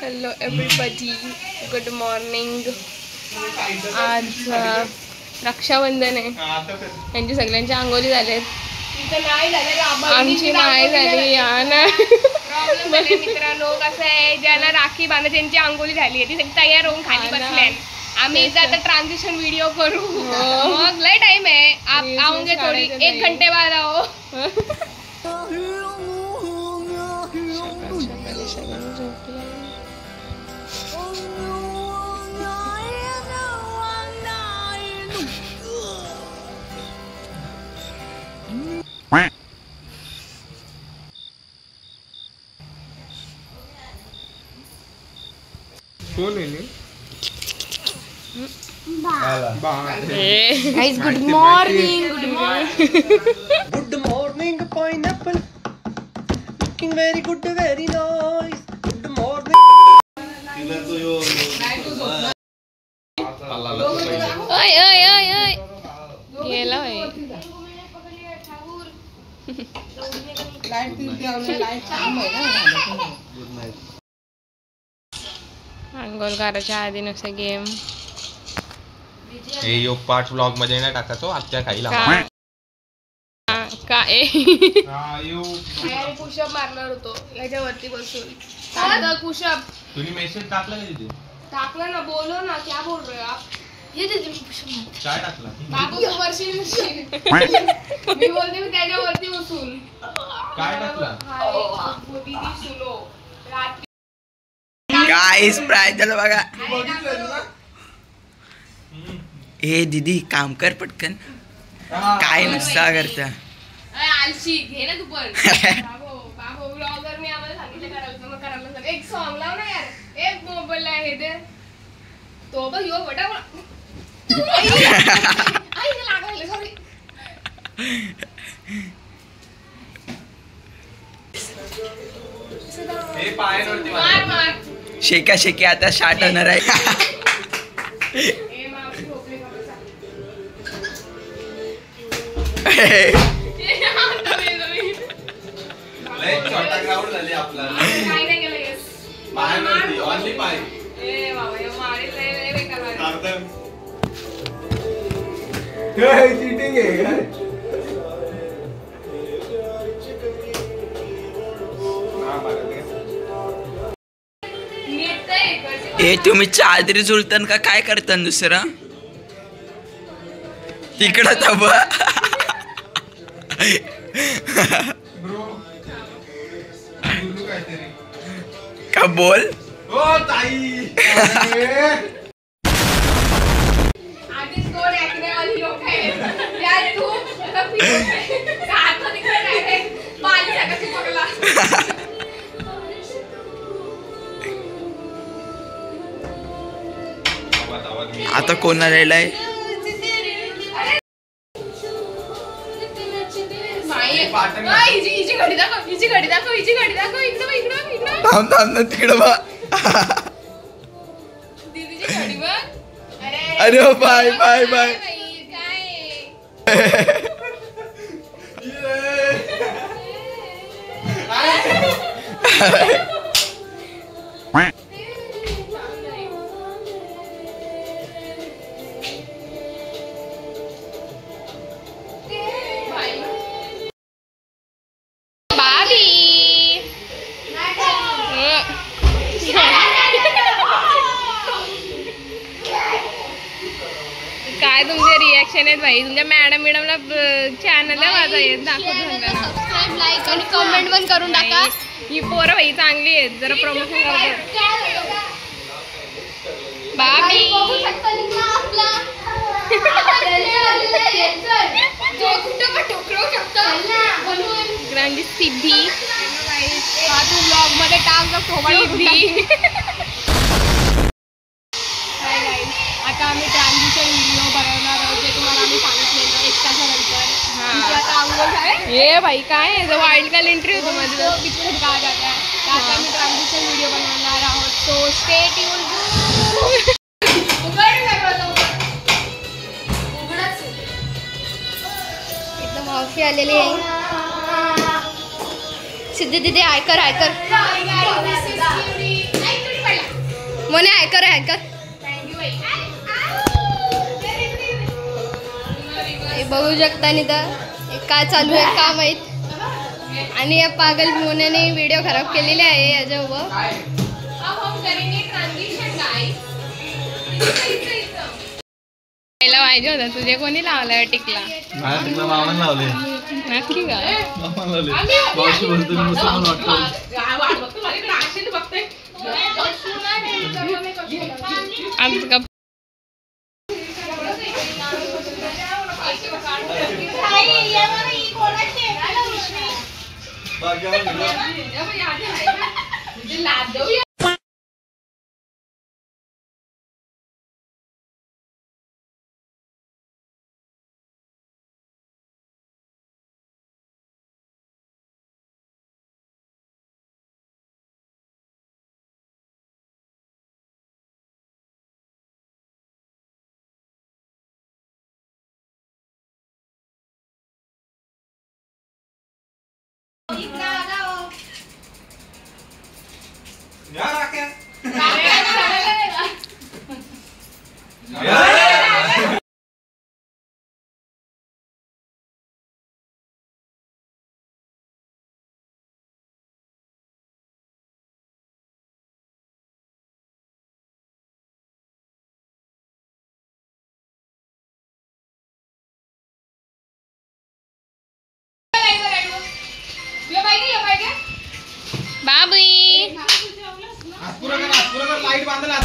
Hello everybody, good morning. आज रक्षाबंधन आहे. त्यांची सगळ्यांची आंघोळी झालेत, आमची नाही झाली. मित्रांनो कसं आहे, ज्यांना राखी बांधा त्यांची आंघोळी झाली आहे, ती सगळी तयार होऊन खाली बसले. आम्ही एकदा आता ट्रान्झिशन व्हिडिओ करू. मग लय टाइम आहे, आप आओगे थोड़ी 1 घंटे बाद आओ. Guys, good morning. Good morning, pineapple. Looking very good, very nice. Good morning. ओय ओय ओय ओय गेला होय. अंघोळ करायच्या आधी नुसतं गेम. हे यो पार्ट व्लॉग मध्ये नाही टाकायचो आजच्या खाईला काय पुशअप मारणार होतो याच्यावरती बसून. साधा पुशअप तुम्ही मेसेज टाकला का तिथे? टाकला ना, बोलो ना, क्या बोल रहे हो आप? ये दे पुशअप काय टाकला? बाबू वरशी मी बोलते मी त्याच्यावरती बसून काय टाकला? दीदी सुनो रात्री गाइस प्राइस झालं बघा. ए दीदी काम कर पटकन, काय नुसता करता. आलशी घे ना तू पण. बाबू ब्लॉगर मी आम्हाला सांगितलं करायला, मग करायला सांग. एक सॉन्ग लाव ना यार, एक मोबाईल आहे ते तो बघ यो बटा आई लागायला सॉरी. हे पायावरती मार मार शेका शेकी आता स्टार्ट होणार आहे. ए मार झोपले का बसा. लय छोटा ग्राउंड झाले आपला. काय नाही केलं येस पायावरती ऑनली पाय. ए बाबा हे मारे लय बेकार मारे. अर्धन हे चीटिंग आहे का? ए तुम्ही चादरी झुलतान का काय करतान दुसरं तिकडं तब का बोल. ओ ताई आधीच कोण ऐकण्यावाली लोक आहेत यार. तू सारखं तिकडे डायरेक्ट पाणी टाकायची पगला. आता कोण आलेला आहे? हिची घडी दाखव, हिची घडी दाखव, हिची घडी दाखव. इकडं इकडं इकडं थांब थांब ना तिकडं बा. दीदीची घडी बघ. अरे बाय बाय बाय. काय तुमचे रिॲक्शन आहेत भाई? तुमच्या मॅडमला चॅनलला माझा येत दाखवतो. सबस्क्राइब, लाईक आणि कमेंट पण करून टाका. ही पोरं भाई चांगली आहेत, जरा प्रमोशन करतो. बाबी ग्रांडी सिद्धी तू ब्लॉग मध्ये टाक आता आम्ही ट्रान्झिशन व्हिडिओ बनवणार आहोत, जे तुम्हाला आम्ही सांगितलेलं 1 तासानंतर. आता आंघोळ झाले. ए भाई काय वाईल्ड कार्ड एंट्री होतो माझं. काय झालं आता आम्ही ट्रान्झिशन व्हिडिओ बनवणार आहोत. So stay tuned. एकदम मावशी आलेली आहे. सिद्धी दीदी आयकर आयकर. मोने हॅकर हॅकर. बघू शकता नाही तर काय चालू आहे का माहित. आणि या पागल मोन्याने व्हिडिओ खराब केलेले आहे याच्या उभं. पहिला पाहिजे होता तुझे कोणी लावलाय टिकला. मामाला लावले. नक्की का मामाला लावले. मावशी बोलतो मी मुसलमान वाटतो. आज का बाबी लाईट बांधला.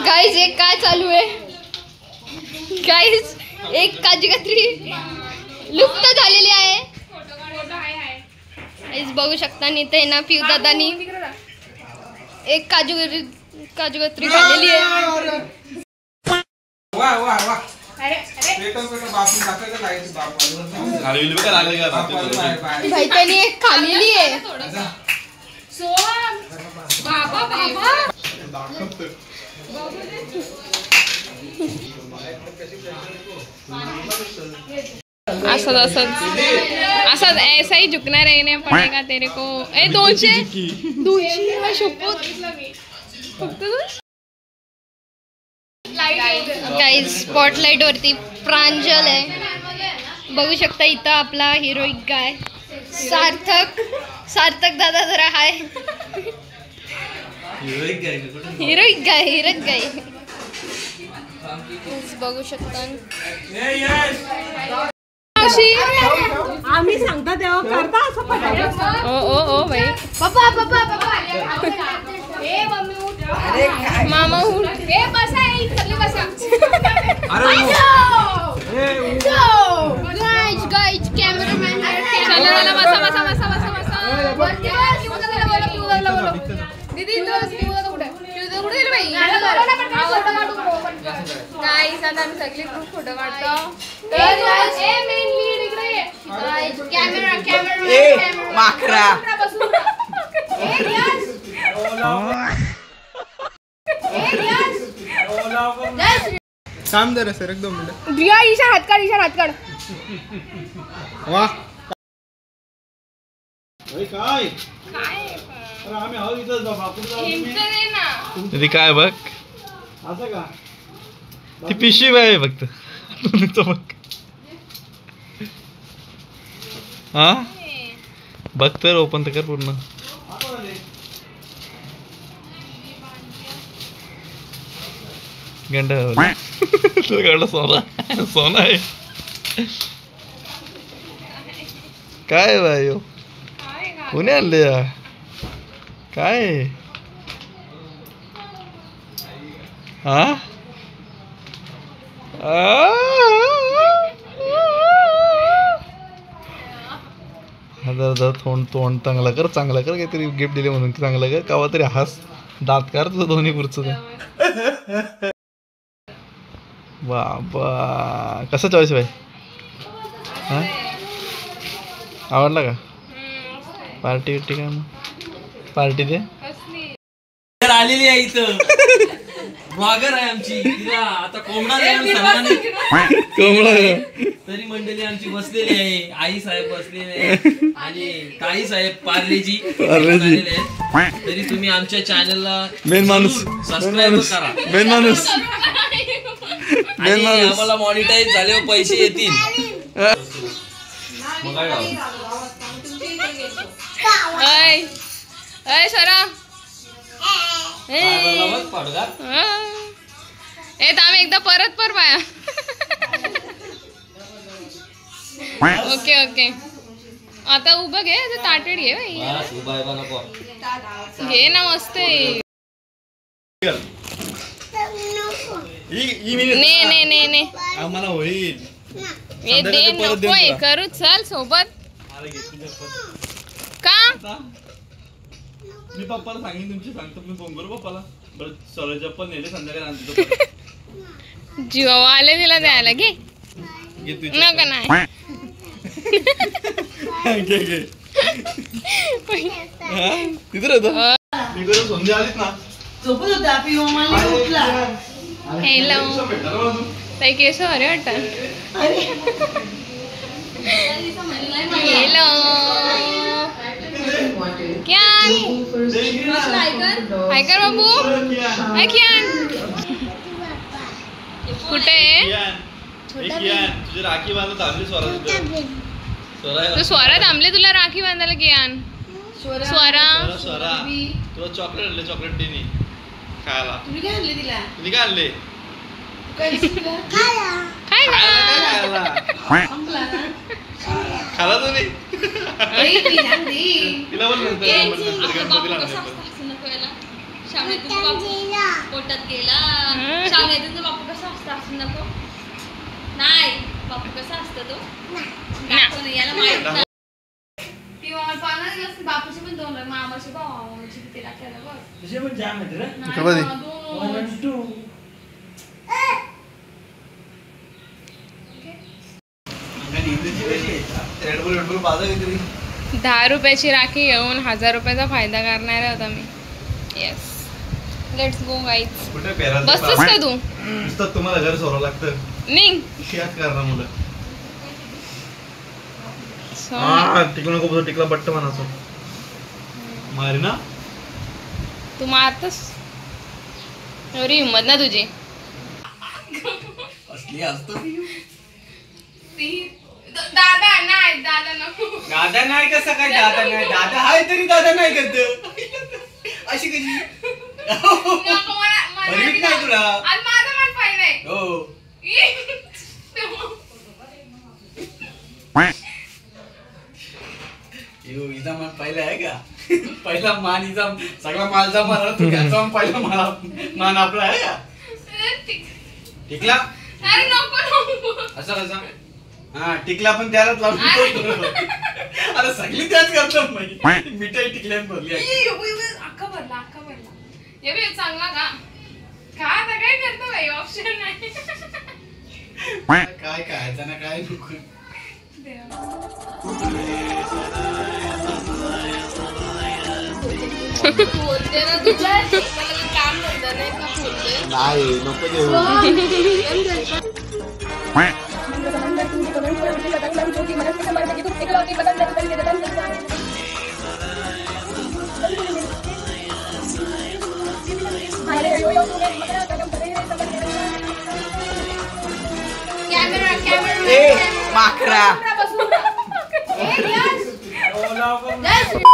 गाईज एक काय चालू आहे. गाईज एक काजूकतरी लुप्त झालेली आहे. गाईज बघू शकता नी ते ना पिऊ दादानी एक काजूकतरी खाल्लेली आहे. भाई त्यांनी एक खाल्लेली आहे. असद असद असद ऐसा ही झुकना रहने पड़ेगा तेरे को. ए 200 शपथ फक्त गाइस स्पॉटलाइट वरती प्रांजल आहे. बघू शकता इथं आपला हिरोईक गाय सार्थक दादा जरा हाय. हिरोईक गाय बघू शकता. आम्ही सांगता तेव्हा करता असं. ओ भाई पप्पा ए मम्मी उठ. मामा उठ. ए बसा बसा. गाइस कॅमेरामॅन चला बसा. दीदी कुठे गेली बाई. गाइस आता आम्ही सगळे ग्रुप फोटो काढतो. मेन लीड इकडे ये. गाइस कॅमेरा माकरा. काम जरा सर एक 2 मिनिट. रिया ईशा हात काढ. वा काय आम्ही आहो इथंच बाबा. ती काय बघ असं का ती पिशवी आहे फक्त. बघ हा बघ तर ओपन तर कर पूर्ण. गंडा सोना आहे. काय बाय कोणी आणले या काय हा तोंड चांगला कर काहीतरी गिफ्ट दिले म्हणून चांगलं कर. कावा तरी हास दात कर तुझं दोन्ही पुढचं. बाबा कसा चॉईस भाई. हा आवडला का पार्टी काय मग पार्टी दे. तर आलेली आहे इथं ब्लॉगर आहे आमची. तिला आता कोंबडा द्यायला सन्मानित तरी मंडळी आमची बसलेली आहे. आई साहेब बसलेले आहे आणि ताई साहेब पार्लेजी आलेले आहेत. तरी तुम्ही आमच्या चॅनलला मेन माणूस सबस्क्राईब करा. मेन माणूस आणि आम्हाला मॉनिटाईज झाल्यावर पैसे येतील. सरा आम्ही एकदा परत पाया. ओके ओके आता उभं घे ताटड घे घे ना मस्त आहे. ने आम्हाला होईल हे दे नको हे करू चल सोबत का. मी पप्पाला सांगेन तुमची सांगतो मी फोन करू पप्पाला. बरं चला चप्पल नेले संध्याकाळी आणतो. जीवा आले तिला द्यायला घे नका नाही. तिथे राहतो संध्या आलीच ना. हॅलो ताई केस अरे वाटत. हॅलो क्यान हाय कर बाबू हाय क्यान कुठे तुझी राखी बांधत थांबली तू स्वरा थांबले तुला राखी बांधायला क्यान. स्वरा तुला चॉकलेट आणले. चॉकलेट देणे खायला. तुम्ही काय आणले तिला? तुम्ही काय आणले? काय खाला तुम्ही तिला पण पोटात गेला शाळेतून बापू कसा असतं असं नको नाही. बापू कसा असतं तो याला माहित नाही. बापूचे पण 2 मामाचे भावाचे तिला केलं बघ. ₹10 राखी घेऊन 1000 रुपयाचा फायदा करणार आहोत आम्ही. Yes let's go guys. बसतोस का तू. तुम्हाला घर सोडावं लागतं. निघ करणार मुलं. टिकू नको टिकला बट्ट म्हणायचो मारी ना. तू मारतस एवढी हिंमत ना तुझी. असली असतो दादा नाही दादा नको. दादा नाही कसं काय. दादा नाही दादा आहे तरी दादा नाही करत अशी कशी नाही तुला. माझं मन पाहिजे नाही. हो हिचा मान पहिला आहे का. पहिला मान हिचा सगळा मालचा मान तू घ्यायचा पहिला मान आपला आहे का. टिकला असं कसा. हा टिकला पण त्यालाच लावून. अरे सगळी त्याच करतात. मिठाई टिकल्यात भरली अख्खा भरला हे बी चांगला का आता काय करतो भाई ऑप्शन नाही. काय खायचं ना काय नको. बोलते ना तुझ्या काम करता नाही का बोलते नाही नको देऊ. माकरा कॅमेरा